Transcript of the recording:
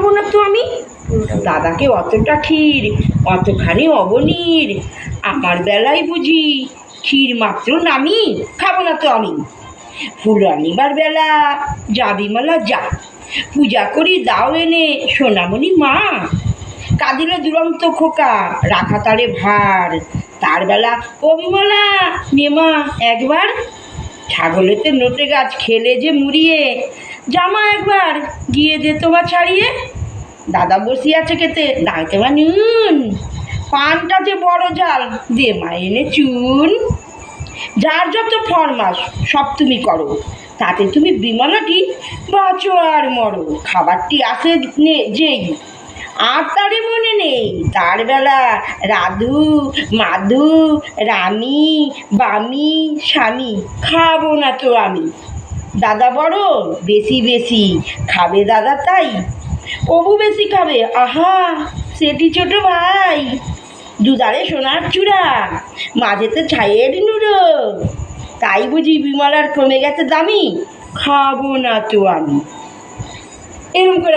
খাবো না তো আমি। দাদাকে অতটা ক্ষীর, অতখানি অবনীর, আমার বেলায় বুঝি ক্ষীর মাত্র নামি, খাবো না তো আমি। ফুল আনিবার বেলা যাবি মালা যা, পূজা করি দাও এনে সোনামণি মা। কাঁদিল দুরন্ত খোকা রাখা তারে ভার, তার বেলা ও বিমলা নেমা একবার। ছাগলেতে নোটে গাছ খেলে যে মুড়িয়ে, জামা একবার গিয়ে দে তোমা ছাড়িয়ে। দাদা বসিয়ে আছে খেতে দাঁড়াতে মা নুন, পানটা যে বড় জাল দে মা এনে চুন। যার যত ফরমাস সব তুমি করো, তাতে তুমি বিমলাটি বাঁচো আর মরো। খাবারটি আসে যেই আর তারে মনে নেই, তার বেলা রাধু মাধু রানী বামি স্বামী, খাবো না তো আমি। দাদা বড় বেশি বেশি খাবে দাদা তাই, কবু বেশি খাবে আহা সেটি ছোট ভাই। দুধারে সোনার চূড়া মাঝেতে ছাইয়ের নুড়ো, তাই বুঝি বিমলার কমে গেছে দামি, খাবো না তো আমি। এরকম করে